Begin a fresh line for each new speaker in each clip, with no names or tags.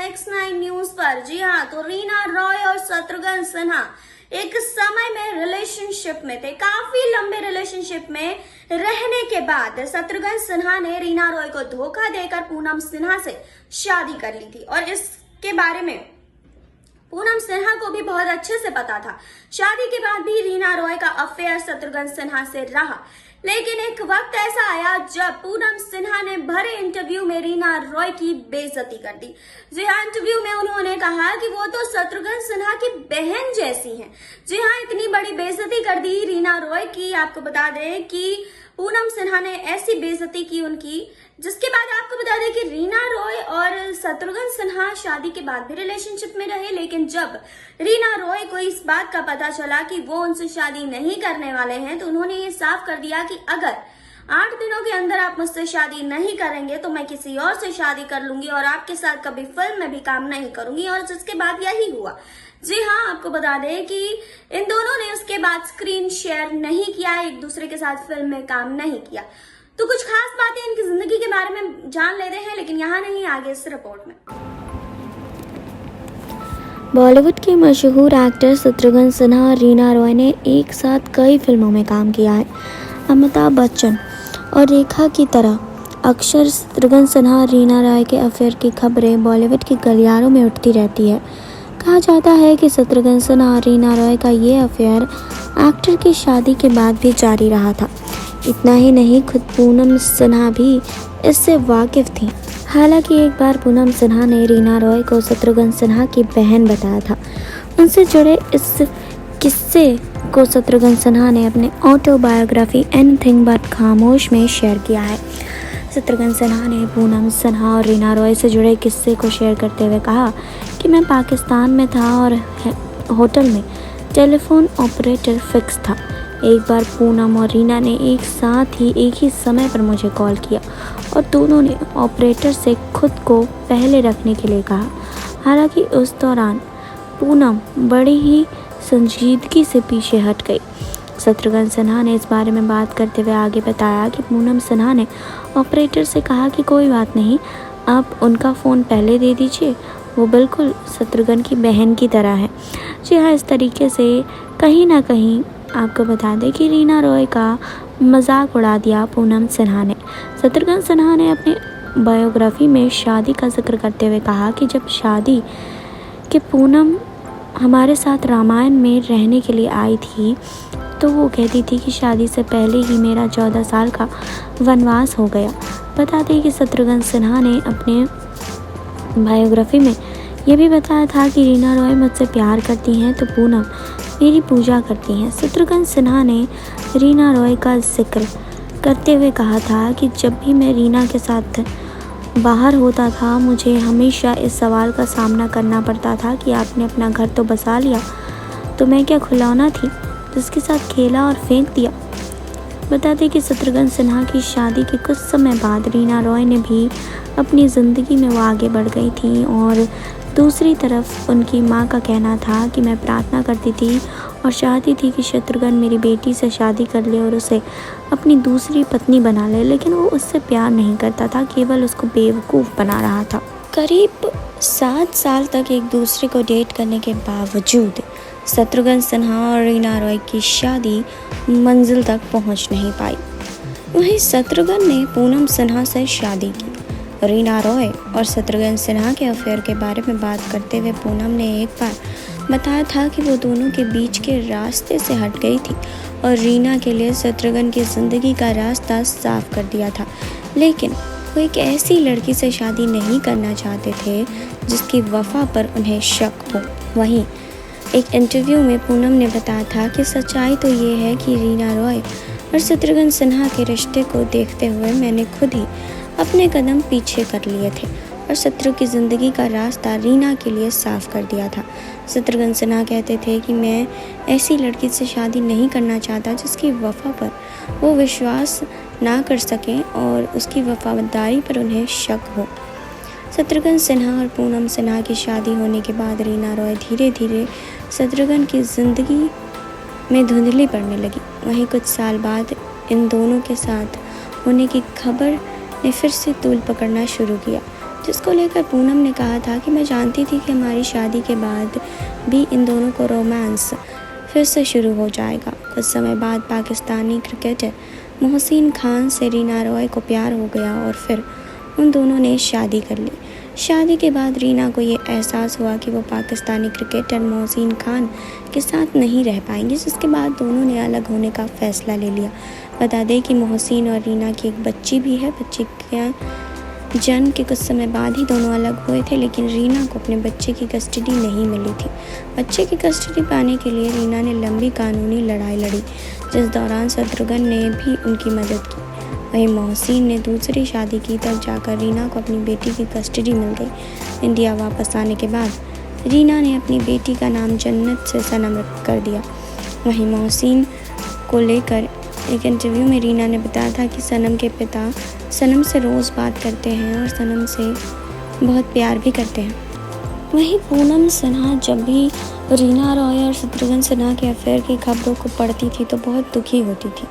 X9 news पर। जी हाँ, तो रीना रॉय और शत्रुघ्न सिन्हा एक समय में रिलेशनशिप में थे। काफी लंबे रिलेशनशिप में रहने के बाद शत्रुघ्न सिन्हा ने रीना रॉय को धोखा देकर पूनम सिन्हा से शादी कर ली थी और इसके बारे में पूनम सिन्हा को भी बहुत अच्छे से पता था। शादी के बाद भी रीना रॉय का अफेयर शत्रुघ्न सिन्हा से रहा, लेकिन एक वक्त ऐसा आया जब पूनम सिन्हा ने भरे इंटरव्यू में रीना रॉय की बेइज्जती कर दी। जी हाँ, इंटरव्यू में उन्होंने कहा कि वो तो शत्रुघ्न सिन्हा की बहन जैसी हैं। जी हाँ, इतनी बड़ी बेइज्जती कर दी रीना रॉय की। आपको बता दें कि पूनम सिन्हा ने ऐसी बेइज्जती की उनकी, जिसके बाद आपको बता दें कि रीना रॉय और शत्रुघ्न सिन्हा शादी के बाद भी रिलेशनशिप में रहे, लेकिन जब रीना रॉय को इस बात का पता चला कि वो उनसे शादी नहीं करने वाले हैं, तो उन्होंने ये साफ कर दिया कि अगर 8 दिनों के अंदर आप मुझसे शादी नहीं करेंगे तो मैं किसी और से शादी कर लूंगी और आपके साथ कभी फिल्म में भी काम नहीं करूंगी। और जिसके बाद यही हुआ। जी हाँ, आपको बता दें कि इन दोनों ने उसके बाद स्क्रीन शेयर नहीं किया, एक दूसरे के साथ फिल्म में काम नहीं किया। तो कुछ खास बातें इनकी जिंदगी के बारे में जान लेते हैं, लेकिन यहाँ नहीं, आगे इस रिपोर्ट में।
बॉलीवुड के मशहूर एक्टर शत्रुघ्न सिन्हा और रीना रॉय ने एक साथ कई फिल्मों में काम किया है। अमिताभ बच्चन और रेखा की तरह अक्सर शत्रुघ्न सिन्हा और रीना रॉय के अफेयर की खबरें बॉलीवुड के गलियारों में उठती रहती है। कहा जाता है कि शत्रुघ्न सिन्हा और रीना रॉय का ये अफेयर एक्टर की शादी के बाद भी जारी रहा था। इतना ही नहीं, खुद पूनम सिन्हा भी इससे वाकिफ थी। हालांकि एक बार पूनम सिन्हा ने रीना रॉय को शत्रुघ्न सिन्हा की बहन बताया था। उनसे जुड़े इस किस्से को शत्रुघ्न सिन्हा ने अपने ऑटोबायोग्राफी एनीथिंग बट खामोश में शेयर किया है। शत्रुघ्न सिन्हा ने पूनम सिन्हा और रीना रॉय से जुड़े किस्से को शेयर करते हुए कहा कि मैं पाकिस्तान में था और होटल में टेलीफोन ऑपरेटर फिक्स था। एक बार पूनम और रीना ने एक साथ ही एक ही समय पर मुझे कॉल किया और दोनों ने ऑपरेटर से खुद को पहले रखने के लिए कहा। हालांकि उस दौरान पूनम बड़ी ही संजीदगी से पीछे हट गई। शत्रुघ्न सिन्हा ने इस बारे में बात करते हुए आगे बताया कि पूनम सिन्हा ने ऑपरेटर से कहा कि कोई बात नहीं, आप उनका फ़ोन पहले दे दीजिए, वो बिल्कुल शत्रुघ्न की बहन की तरह है। जी हाँ, इस तरीके से कहीं ना कहीं आपको बता दें कि रीना रॉय का मजाक उड़ा दिया पूनम सिन्हा ने। शत्रुघ्न सिन्हा ने अपनी बायोग्राफी में शादी का जिक्र करते हुए कहा कि जब शादी के पूनम हमारे साथ रामायण में रहने के लिए आई थी तो वो कहती थी कि शादी से पहले ही मेरा 14 साल का वनवास हो गया। बता दें कि शत्रुघ्न सिन्हा ने अपने बायोग्राफी में यह भी बताया था कि रीना रॉय मुझसे प्यार करती हैं तो पूनम मेरी पूजा करती हैं। शत्रुघ्न सिन्हा ने रीना रॉय का जिक्र करते हुए कहा था कि जब भी मैं रीना के साथ बाहर होता था मुझे हमेशा इस सवाल का सामना करना पड़ता था कि आपने अपना घर तो बसा लिया, तो मैं क्या खिलौना थी जिसके साथ खेला और फेंक दिया। बता दें कि शत्रुघ्न सिन्हा की शादी के कुछ समय बाद रीना रॉय ने भी अपनी ज़िंदगी में वो आगे बढ़ गई थी और दूसरी तरफ उनकी मां का कहना था कि मैं प्रार्थना करती थी और चाहती थी कि शत्रुघ्न मेरी बेटी से शादी कर ले और उसे अपनी दूसरी पत्नी बना ले, लेकिन वो उससे प्यार नहीं करता था, केवल उसको बेवकूफ़ बना रहा था। करीब 7 साल तक एक दूसरे को डेट करने के बावजूद शत्रुघ्न सिन्हा और रीना रॉय की शादी मंजिल तक पहुंच नहीं पाई। वहीं शत्रुघ्न ने पूनम सिन्हा से शादी की। रीना रॉय और शत्रुघ्न सिन्हा के अफेयर के बारे में बात करते हुए पूनम ने एक बार बताया था कि वो दोनों के बीच के रास्ते से हट गई थी और रीना के लिए शत्रुघ्न की ज़िंदगी का रास्ता साफ कर दिया था, लेकिन वो एक ऐसी लड़की से शादी नहीं करना चाहते थे जिसकी वफा पर उन्हें शक हो। वहीं एक इंटरव्यू में पूनम ने बताया था कि सच्चाई तो ये है कि रीना रॉय और शत्रुघ्न सिन्हा के रिश्ते को देखते हुए मैंने खुद ही अपने कदम पीछे कर लिए थे और शत्रु की ज़िंदगी का रास्ता रीना के लिए साफ कर दिया था। शत्रुघ्न सिन्हा कहते थे कि मैं ऐसी लड़की से शादी नहीं करना चाहता जिसकी वफा पर वो विश्वास ना कर सकें और उसकी वफादारी पर उन्हें शक हो। शत्रुघ्न सिन्हा और पूनम सिन्हा की शादी होने के बाद रीना रॉय धीरे धीरे शत्रुघ्न की ज़िंदगी में धुंधली पड़ने लगी। वहीं कुछ साल बाद इन दोनों के साथ होने की खबर ने फिर से तूल पकड़ना शुरू किया, जिसको लेकर पूनम ने कहा था कि मैं जानती थी कि हमारी शादी के बाद भी इन दोनों को रोमांस फिर से शुरू हो जाएगा। कुछ समय बाद पाकिस्तानी क्रिकेटर मोहसिन खान से रीना रॉय को प्यार हो गया और फिर उन दोनों ने शादी कर ली। शादी के बाद रीना को ये एहसास हुआ कि वो पाकिस्तानी क्रिकेटर मोहसिन खान के साथ नहीं रह पाएंगी, जिसके बाद दोनों ने अलग होने का फ़ैसला ले लिया। बता दें कि मोहसिन और रीना की एक बच्ची भी है। बच्ची के जन्म के कुछ समय बाद ही दोनों अलग हुए थे, लेकिन रीना को अपने बच्चे की कस्टडी नहीं मिली थी। बच्चे की कस्टडी पाने के लिए रीना ने लंबी कानूनी लड़ाई लड़ी, जिस दौरान शत्रुघ्न ने भी उनकी मदद की। वहीं मोहसिन ने दूसरी शादी की, तब जाकर रीना को अपनी बेटी की कस्टडी मिल गई। इंडिया वापस आने के बाद रीना ने अपनी बेटी का नाम जन्नत से सनम कर दिया। वहीं मोहसिन को लेकर एक इंटरव्यू में रीना ने बताया था कि सनम के पिता सनम से रोज़ बात करते हैं और सनम से बहुत प्यार भी करते हैं। वहीं पूनम सिन्हा जब भी रीना रॉय और शत्रुघ्न सिन्हा के अफेयर की खबरों को पढ़ती थी तो बहुत दुखी होती थी।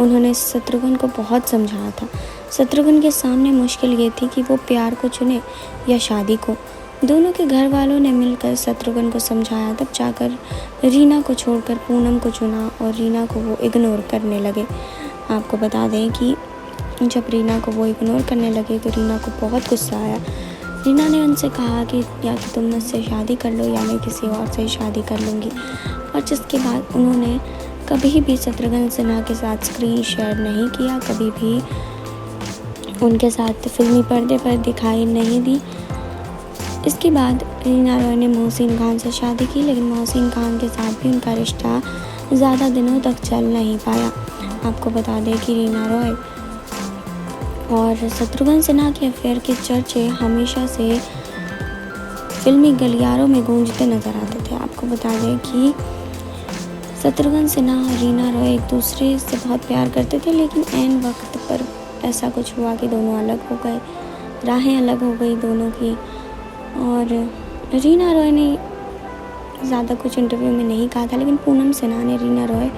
उन्होंने शत्रुघ्न को बहुत समझाया था। शत्रुघ्न के सामने मुश्किल ये थी कि वो प्यार को चुने या शादी को। दोनों के घर वालों ने मिलकर शत्रुघ्न को समझाया, तब जाकर रीना को छोड़कर पूनम को चुना और रीना को वो इग्नोर करने लगे। आपको बता दें कि जब रीना को वो इग्नोर करने लगे तो रीना को बहुत गुस्सा आया। रीना ने उनसे कहा कि या तो तुम मुझसे शादी कर लो या मैं किसी और से शादी कर लूँगी, और जिसके बाद उन्होंने कभी भी शत्रुघ्न सिन्हा के साथ स्क्रीन शेयर नहीं किया, कभी भी उनके साथ फिल्मी पर्दे पर दिखाई नहीं दी। इसके बाद रीना रॉय ने मोहसिन खान से शादी की, लेकिन मोहसिन खान के साथ भी उनका रिश्ता ज़्यादा दिनों तक चल नहीं पाया। आपको बता दें कि रीना रॉय और शत्रुघ्न सिन्हा के अफेयर के चर्चे हमेशा से फिल्मी गलियारों में गूंजते नजर आते थे। आपको बता दें कि शत्रुघ्न सिन्हा और रीना रॉय एक दूसरे से बहुत प्यार करते थे, लेकिन ऐन वक्त पर ऐसा कुछ हुआ कि दोनों अलग हो गए, राहें अलग हो गई दोनों की। और रीना रॉय ने ज़्यादा कुछ इंटरव्यू में नहीं कहा था, लेकिन पूनम सिन्हा ने रीना रॉय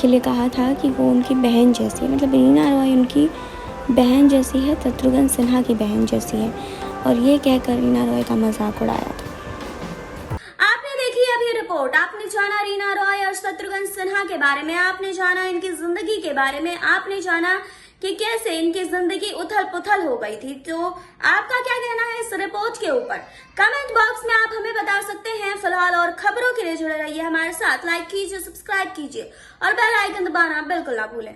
के लिए कहा था कि वो उनकी बहन जैसी है। मतलब रीना रॉय उनकी बहन जैसी है, शत्रुघ्न सिन्हा की बहन जैसी है, और ये कहकर रीना रॉय का मजाक उड़ाया था।
आपने देखी अब ये रिपोर्ट, आपने जाना रीना रॉय और शत्रुघ्न सिन्हा के बारे में, आपने जाना इनकी जिंदगी के बारे में, आपने जाना कि कैसे इनकी जिंदगी उथल पुथल हो गई थी। तो आपका क्या कहना है इस रिपोर्ट के ऊपर? कमेंट बॉक्स में आप हमें बता सकते हैं। फिलहाल और खबरों के लिए जुड़े रहिए हमारे साथ, लाइक कीजिए, सब्सक्राइब कीजिए और बेल आइकन दबाना बिल्कुल ना भूलें।